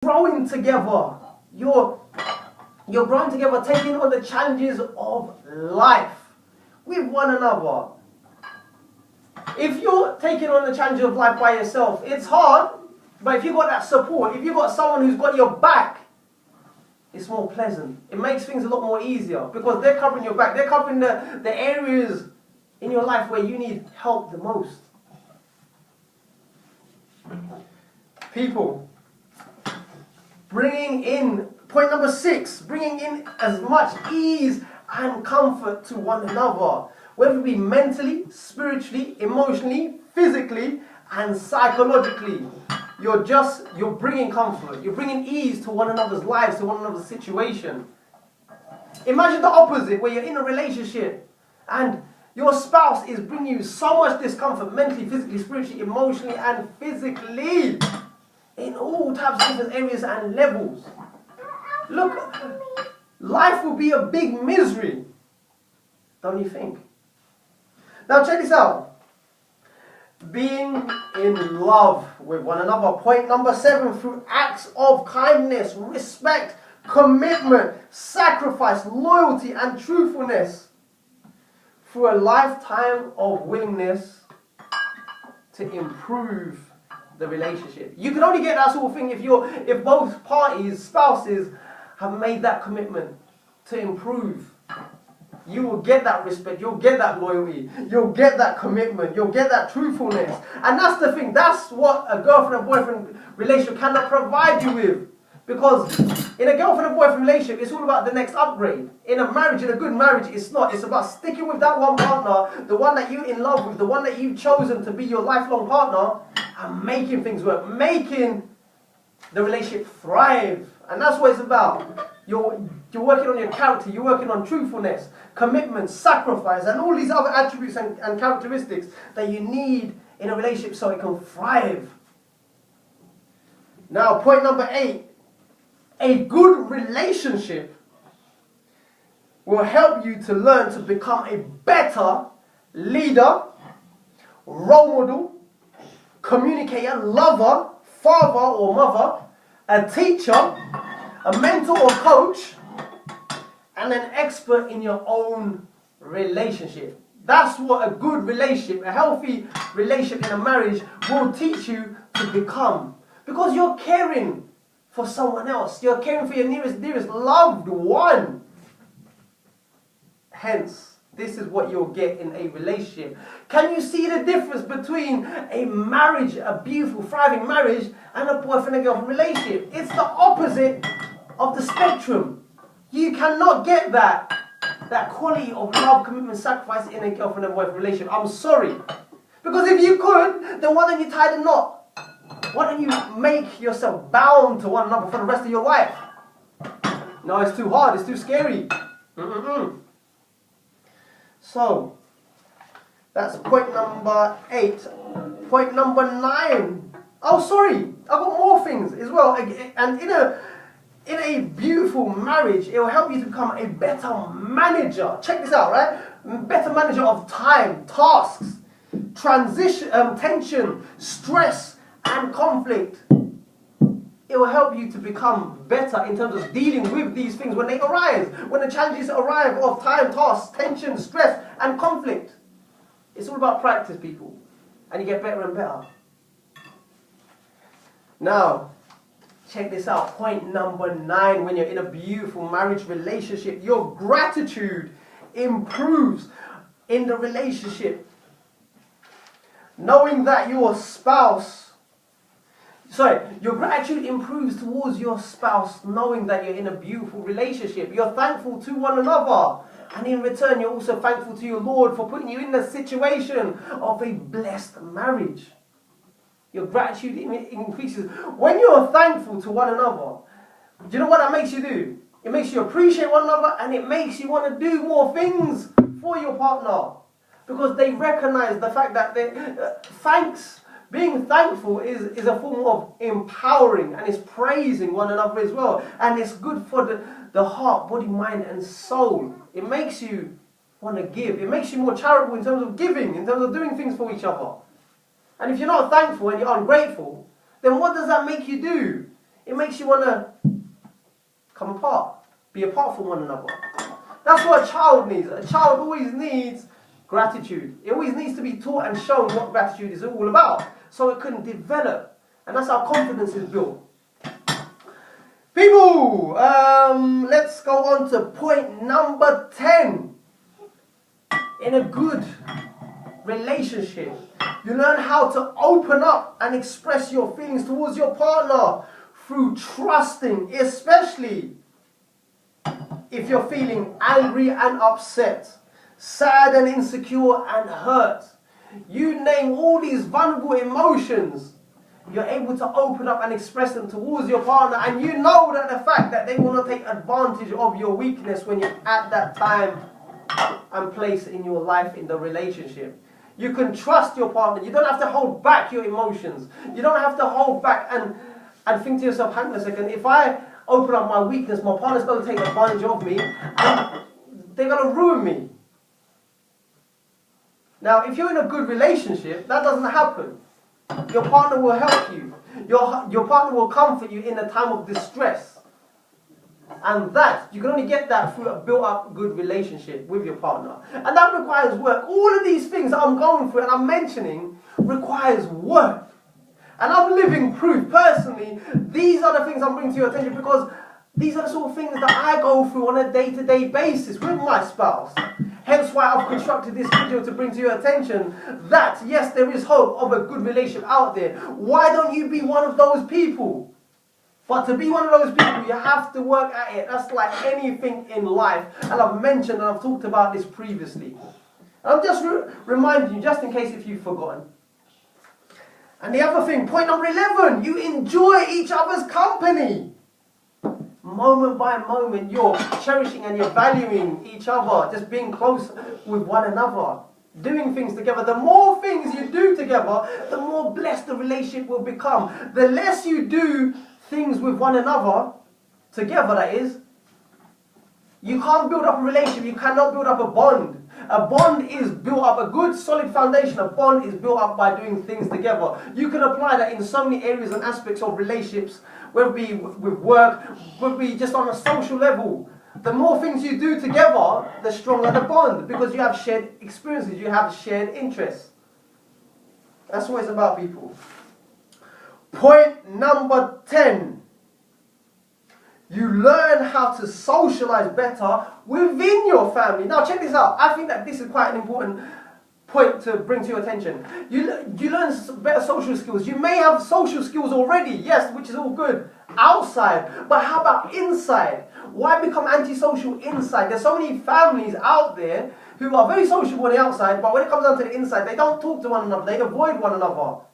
growing together. You're growing together, taking on the challenges of life with one another. If you're taking on the challenge of life by yourself, it's hard, but if you've got that support, if you've got someone who's got your back, it's more pleasant. It makes things a lot more easier because they're covering your back. They're covering the areas in your life where you need help the most. People, bringing in, point number 6, bringing in as much ease and comfort to one another, whether it be mentally, spiritually, emotionally, physically, and psychologically. You're bringing comfort, you're bringing ease to one another's lives, to one another's situation. Imagine the opposite, where you're in a relationship and your spouse is bringing you so much discomfort mentally, physically, spiritually, emotionally, and physically, in all types of different areas and levels. Look, life will be a big misery, don't you think? Now check this out. Being in love with one another. Point number 7, through acts of kindness, respect, commitment, sacrifice, loyalty, and truthfulness. Through a lifetime of willingness to improve the relationship. You can only get that sort of thing if both parties, spouses, have made that commitment to improve. You will get that respect, you'll get that loyalty, you'll get that commitment, you'll get that truthfulness. And that's the thing, that's what a girlfriend and boyfriend relationship cannot provide you with. Because in a girlfriend and boyfriend relationship, it's all about the next upgrade. In a marriage, in a good marriage, it's not. It's about sticking with that one partner, the one that you're in love with, the one that you've chosen to be your lifelong partner, and making things work, making the relationship thrive. And that's what it's about. You're working on your character, you're working on truthfulness, commitment, sacrifice, and all these other attributes and characteristics that you need in a relationship so it can thrive. Now, point number 8. A good relationship will help you to learn to become a better leader, role model, communicator, lover, father or mother, a teacher, a mentor or coach, and an expert in your own relationship. That's what a good relationship, a healthy relationship in a marriage will teach you to become. Because you're caring for someone else. You're caring for your dearest loved one. Hence, this is what you'll get in a relationship. Can you see the difference between a marriage, a beautiful, thriving marriage, and a boyfriend and girlfriend relationship? It's the opposite of the spectrum. You cannot get that quality of love, commitment, sacrifice in a girlfriend and boyfriend relationship. I'm sorry. Because if you could, then why don't you tie the knot? Why don't you make yourself bound to one another for the rest of your life? No, it's too hard. It's too scary. So, that's point number 8. Point number 9. Oh, sorry. I've got more things as well. And in a beautiful marriage, it will help you to become a better manager. Check this out, right? Better manager of time, tasks, tension, stress, and conflict. It will help you to become better in terms of dealing with these things when they arise. When the challenges arrive of time, tasks, tension, stress, and conflict. It's all about practice, people. And you get better and better. Now, check this out. Point number 9. When you're in a beautiful marriage relationship, your gratitude improves in the relationship. Knowing that your gratitude improves towards your spouse, knowing that you're in a beautiful relationship. You're thankful to one another. And in return, you're also thankful to your Lord for putting you in the situation of a blessed marriage. Your gratitude increases. When you're thankful to one another, do you know what that makes you do? It makes you appreciate one another, and it makes you want to do more things for your partner. Because they recognize the fact that being thankful is a form of empowering, and it's praising one another as well. And it's good for the heart, body, mind, and soul. It makes you want to give. It makes you more charitable in terms of giving, in terms of doing things for each other. And if you're not thankful and you're ungrateful, then what does that make you do? It makes you want to come apart, be apart from one another. That's what a child needs. A child always needs gratitude. It always needs to be taught and shown what gratitude is all about, so it can develop. And that's how confidence is built. People, let's go on to point number 10. In a good relationship, you learn how to open up and express your feelings towards your partner through trusting, especially if you're feeling angry and upset, sad and insecure and hurt. You name all these vulnerable emotions, you're able to open up and express them towards your partner, and you know that the fact that they will not take advantage of your weakness when you're at that time and place in your life in the relationship. You can trust your partner. You don't have to hold back your emotions. You don't have to hold back and think to yourself, hang on a second, if I open up my weakness, my partner's going to take advantage of me and they're going to ruin me. Now, if you're in a good relationship, that doesn't happen. Your partner will help you. Your partner will comfort you in a time of distress. And that, you can only get that through a built-up good relationship with your partner. And that requires work. All of these things that I'm going through and I'm mentioning requires work. And I'm living proof, personally, these are the things I'm bringing to your attention because these are the sort of things that I go through on a day-to-day basis with my spouse. Hence why I've constructed this video to bring to your attention that, yes, there is hope of a good relationship out there. Why don't you be one of those people? But to be one of those people, you have to work at it. That's like anything in life. And I've mentioned and I've talked about this previously. And I'm just reminding you, just in case if you've forgotten. And the other thing, point number 11, you enjoy each other's company. Moment by moment, you're cherishing and you're valuing each other, just being close with one another, doing things together. The more things you do together, the more blessed the relationship will become. The less you do things with one another, together that is, you can't build up a relationship, you cannot build up a bond. A bond is built up, a good solid foundation, a bond is built up by doing things together. You can apply that in so many areas and aspects of relationships, whether it be with work, whether it be just on a social level. The more things you do together, the stronger the bond, because you have shared experiences, you have shared interests. That's what it's about, people. Point number 10. You learn how to socialize better within your family. Now check this out. I think that this is quite an important point to bring to your attention. You learn better social skills. You may have social skills already, yes, which is all good, outside. But how about inside? Why become antisocial inside? There's so many families out there who are very sociable on the outside, but when it comes down to the inside, they don't talk to one another. They avoid one another.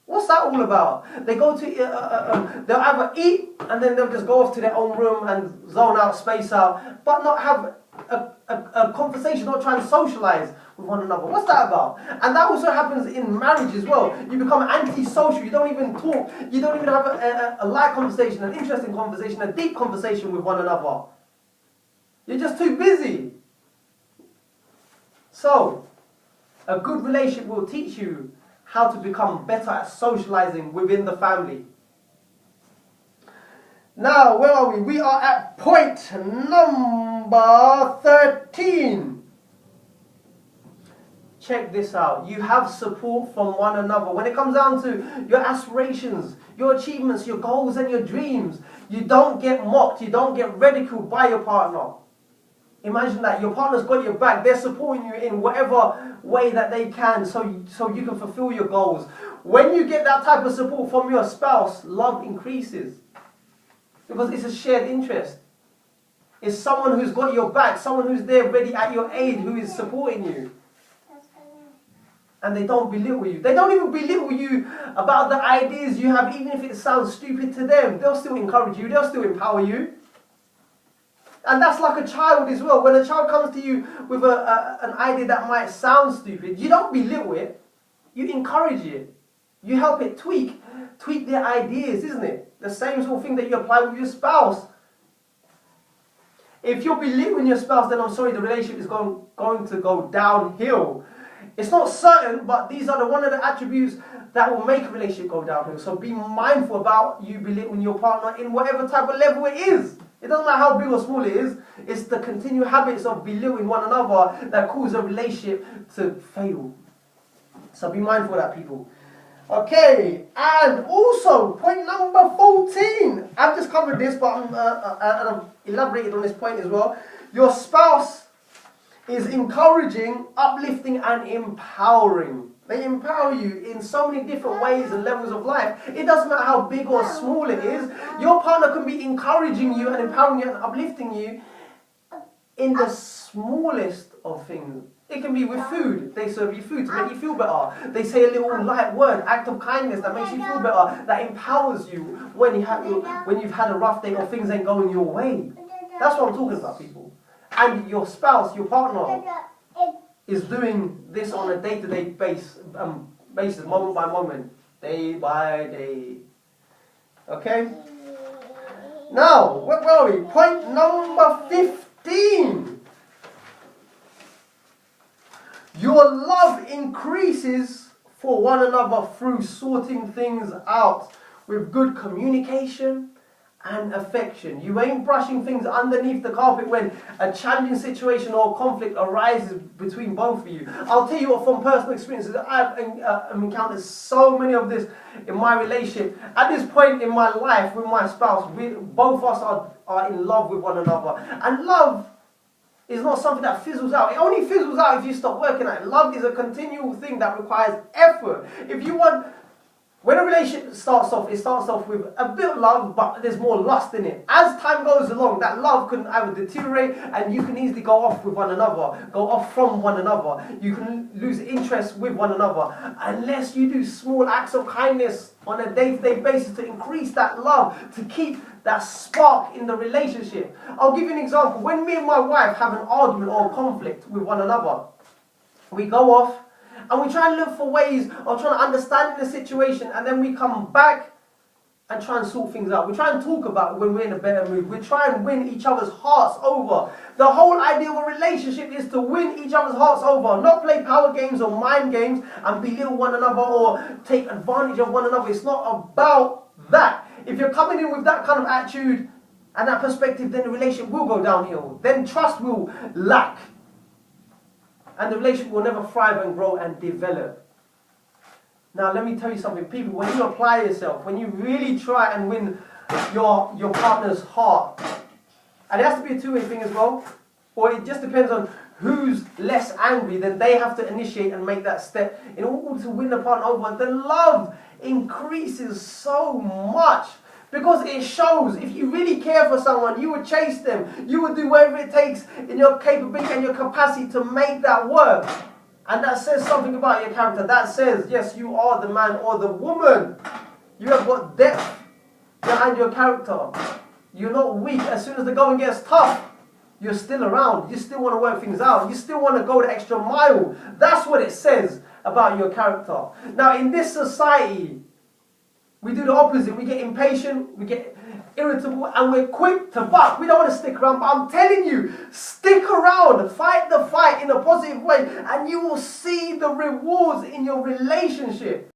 What's that all about? They go to, they'll either eat and then they'll just go off to their own room and zone out, space out, but not have a conversation, not try and socialize with one another. What's that about? And that also happens in marriage as well. You become antisocial, you don't even talk, you don't even have a light conversation, an interesting conversation, a deep conversation with one another. You're just too busy. So, a good relationship will teach you how to become better at socializing within the family. Now, where are we? We are at point number 13. Check this out. You have support from one another. When it comes down to your aspirations, your achievements, your goals and your dreams, you don't get mocked, you don't get ridiculed by your partner. Imagine that. Your partner's got your back. They're supporting you in whatever way that they can so you can fulfill your goals. When you get that type of support from your spouse, love increases. Because it's a shared interest. It's someone who's got your back, someone who's there ready at your aid, who is supporting you. And they don't belittle you. They don't even belittle you about the ideas you have, even if it sounds stupid to them. They'll still encourage you. They'll still empower you. And that's like a child as well. When a child comes to you with an idea that might sound stupid, you don't belittle it. You encourage it. You help it tweak their ideas, isn't it? The same sort of thing that you apply with your spouse. If you're belittling your spouse, then I'm sorry, the relationship is going to go downhill. It's not certain, but these are one of the attributes that will make a relationship go downhill. So be mindful about you belittling your partner in whatever type of level it is. It doesn't matter how big or small it is. It's the continued habits of belittling one another that cause a relationship to fail. So be mindful of that, people. Okay, and also point number 14. I've just covered this, but I've elaborated on this point as well. Your spouse is encouraging, uplifting, and empowering. They empower you in so many different ways and levels of life. It doesn't matter how big or small it is. Your partner can be encouraging you and empowering you and uplifting you in the smallest of things. It can be with food. They serve you food to make you feel better. They say a little light word, act of kindness that makes you feel better, that empowers you when you've had a rough day or things ain't going your way. That's what I'm talking about, people. And your spouse, your partner, is doing this on a day-to-day basis, moment by moment, day by day. Okay? Now, where are we? Point number 15. Your love increases for one another through sorting things out with good communication and affection. You ain't brushing things underneath the carpet when a challenging situation or conflict arises between both of you. I'll tell you what, from personal experiences, I've encountered so many of this in my relationship. At this point in my life with my spouse, both of us are in love with one another. And love is not something that fizzles out. It only fizzles out if you stop working at it. Love is a continual thing that requires effort. When a relationship starts off, it starts off with a bit of love, but there's more lust in it. As time goes along, that love can either deteriorate and you can easily go off with one another, go off from one another. You can lose interest with one another unless you do small acts of kindness on a day-to-day basis to increase that love, to keep that spark in the relationship. I'll give you an example. When me and my wife have an argument or conflict with one another, we go off and we try and look for ways of trying to understand the situation, and then we come back and try and sort things out. We try and talk about when we're in a better mood. We try and win each other's hearts over. The whole idea of a relationship is to win each other's hearts over, not play power games or mind games and belittle one another or take advantage of one another. It's not about that. If you're coming in with that kind of attitude and that perspective, then the relationship will go downhill. Then trust will lack. And the relationship will never thrive and grow and develop. Now, let me tell you something, people. When you apply yourself, when you really try and win your partner's heart, and it has to be a two-way thing as well, or it just depends on who's less angry, then they have to initiate and make that step in order to win the partner over. The love increases so much. Because it shows, if you really care for someone, you would chase them. You would do whatever it takes in your capability and your capacity to make that work. And that says something about your character. That says, yes, you are the man or the woman. You have got depth behind your character. You're not weak. As soon as the going gets tough, you're still around. You still want to work things out. You still want to go the extra mile. That's what it says about your character. Now, in this society, we do the opposite. We get impatient, we get irritable, and we're quick to buck. We don't want to stick around, but I'm telling you, stick around, fight the fight in a positive way, and you will see the rewards in your relationship.